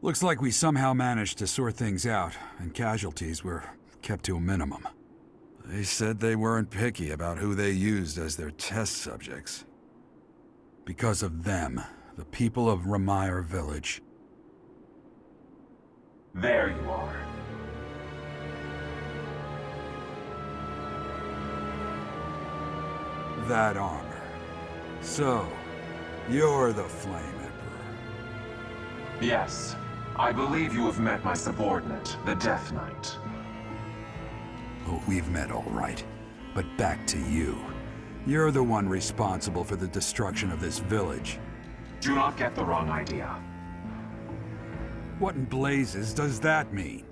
Looks like we somehow managed to sort things out, and casualties were kept to a minimum. They said they weren't picky about who they used as their test subjects. Because of them, the people of Rewire Village. There you are. That armor. So, you're the Flame Emperor. Yes. I believe you have met my subordinate, the Death Knight. Oh, we've met all right. But back to you. You're the one responsible for the destruction of this village. Do not get the wrong idea. What in blazes does that mean?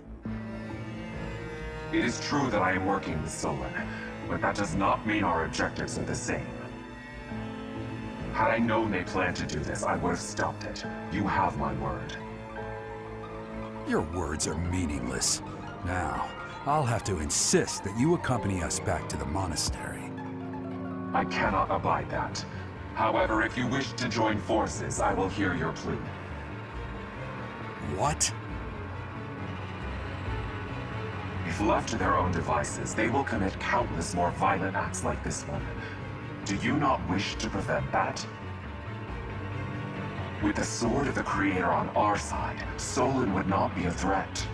It is true that I am working with Solon, but that does not mean our objectives are the same. Had I known they planned to do this, I would have stopped it. You have my word. Your words are meaningless. Now, I'll have to insist that you accompany us back to the monastery. I cannot abide that. However, if you wish to join forces, I will hear your plea. What? If left to their own devices, they will commit countless more violent acts like this one. Do you not wish to prevent that? With the sword of the Creator on our side, Solon would not be a threat.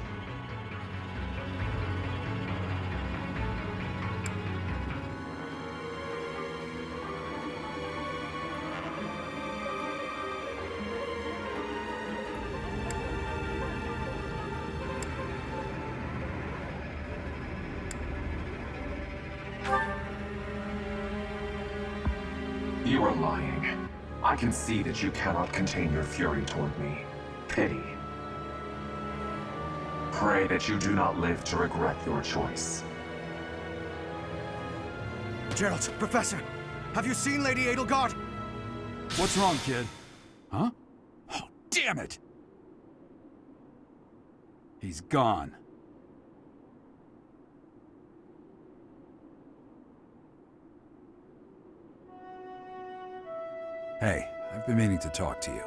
You are lying. I can see that you cannot contain your fury toward me. Pity. Pray that you do not live to regret your choice. Jeralt, Professor, have you seen Lady Edelgard? What's wrong, kid? Huh? Oh, damn it! He's gone. Hey, I've been meaning to talk to you.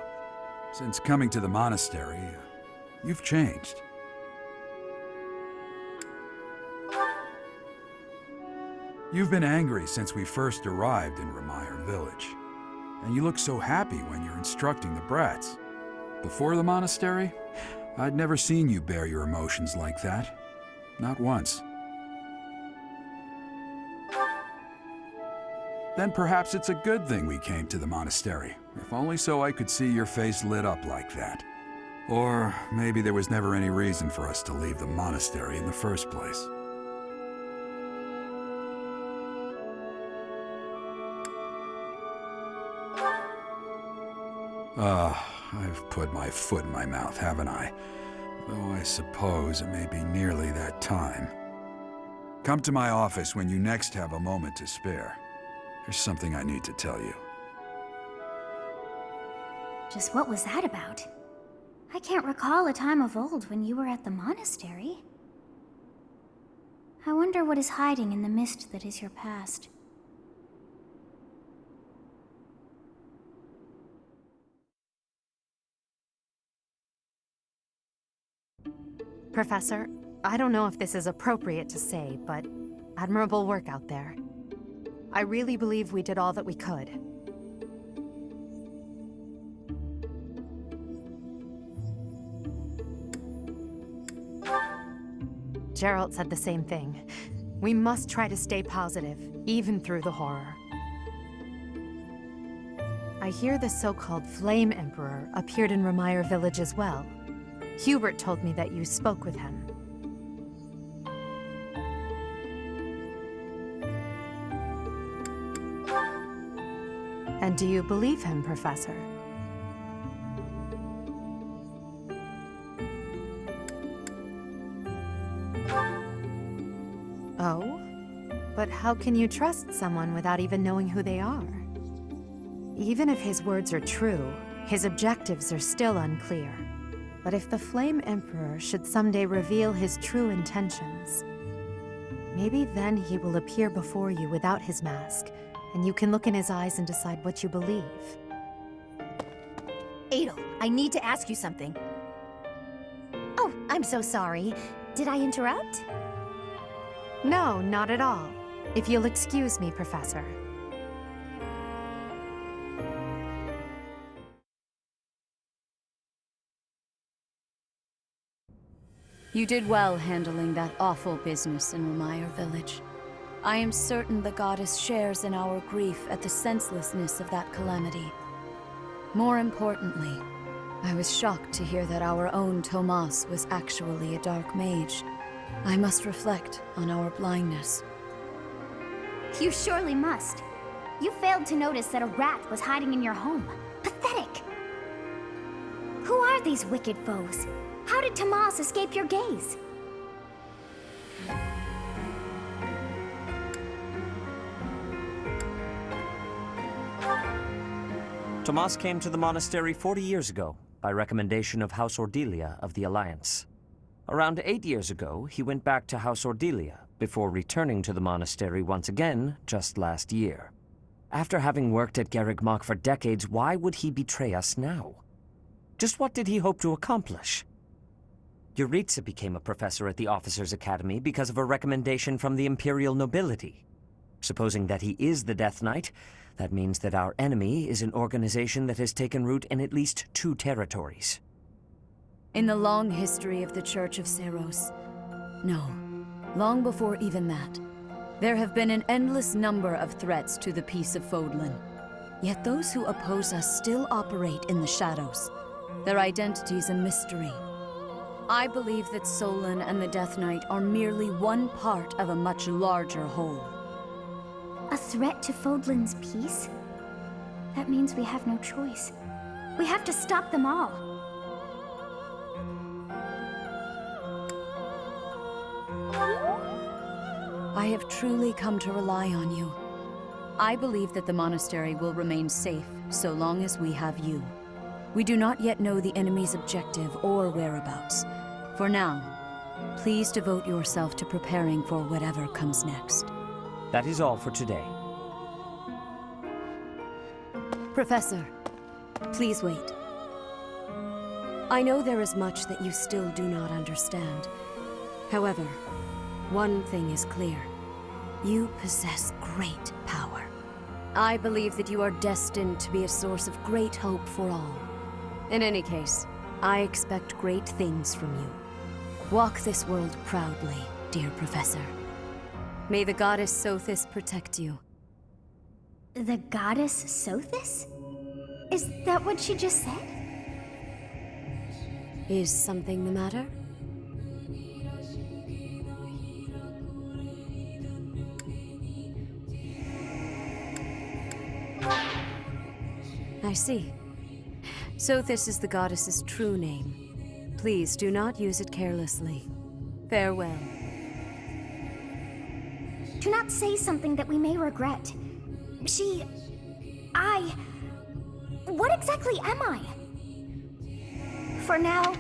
Since coming to the monastery, you've changed. You've been angry since we first arrived in Rewire Village. And you look so happy when you're instructing the brats. Before the monastery, I'd never seen you bear your emotions like that. Not once. Then perhaps it's a good thing we came to the monastery, if only so I could see your face lit up like that. Or maybe there was never any reason for us to leave the monastery in the first place. I've put my foot in my mouth, haven't I? Though I suppose it may be nearly that time. Come to my office when you next have a moment to spare. There's something I need to tell you. Just what was that about? I can't recall a time of old when you were at the monastery. I wonder what is hiding in the mist that is your past. Professor, I don't know if this is appropriate to say, but admirable work out there. I really believe we did all that we could. Jeralt said the same thing. We must try to stay positive, even through the horror. I hear the so-called Flame Emperor appeared in Rewire Village as well. Hubert told me that you spoke with him. And do you believe him, Professor? Oh? But how can you trust someone without even knowing who they are? Even if his words are true, his objectives are still unclear. But if the Flame Emperor should someday reveal his true intentions, maybe then he will appear before you without his mask, and you can look in his eyes and decide what you believe. Adel, I need to ask you something. I'm so sorry. Did I interrupt? No, not at all. If you'll excuse me, Professor. You did well handling that awful business in Rewire Village. I am certain the goddess shares in our grief at the senselessness of that calamity. More importantly, I was shocked to hear that our own Tomas was actually a dark mage. I must reflect on our blindness. You surely must. You failed to notice that a rat was hiding in your home. Pathetic! Who are these wicked foes? How did Tomas escape your gaze? Tomas came to the monastery 40 years ago, by recommendation of House Ordelia of the Alliance. Around 8 years ago, he went back to House Ordelia, before returning to the monastery once again just last year. After having worked at Garrigmach for decades, why would he betray us now? Just what did he hope to accomplish? Yuritsa became a professor at the Officers' Academy because of a recommendation from the Imperial nobility. Supposing that he is the Death Knight, that means that our enemy is an organization that has taken root in at least 2 territories. In the long history of the Church of Seros, no, long before even that, there have been an endless number of threats to the peace of Fodlan. Yet those who oppose us still operate in the shadows. Their identity's a mystery. I believe that Solon and the Death Knight are merely one part of a much larger whole. A threat to Fodlan's peace? That means we have no choice. We have to stop them all. I have truly come to rely on you. I believe that the monastery will remain safe so long as we have you. We do not yet know the enemy's objective or whereabouts. For now, please devote yourself to preparing for whatever comes next. That is all for today. Professor, please wait. I know there is much that you still do not understand. However, one thing is clear. You possess great power. I believe that you are destined to be a source of great hope for all. In any case, I expect great things from you. Walk this world proudly, dear Professor. May the goddess Sothis protect you. The goddess Sothis? Is that what she just said? Is something the matter? I see. Sothis is the goddess's true name. Please do not use it carelessly. Farewell. Do not say something that we may regret. What exactly am I? For now,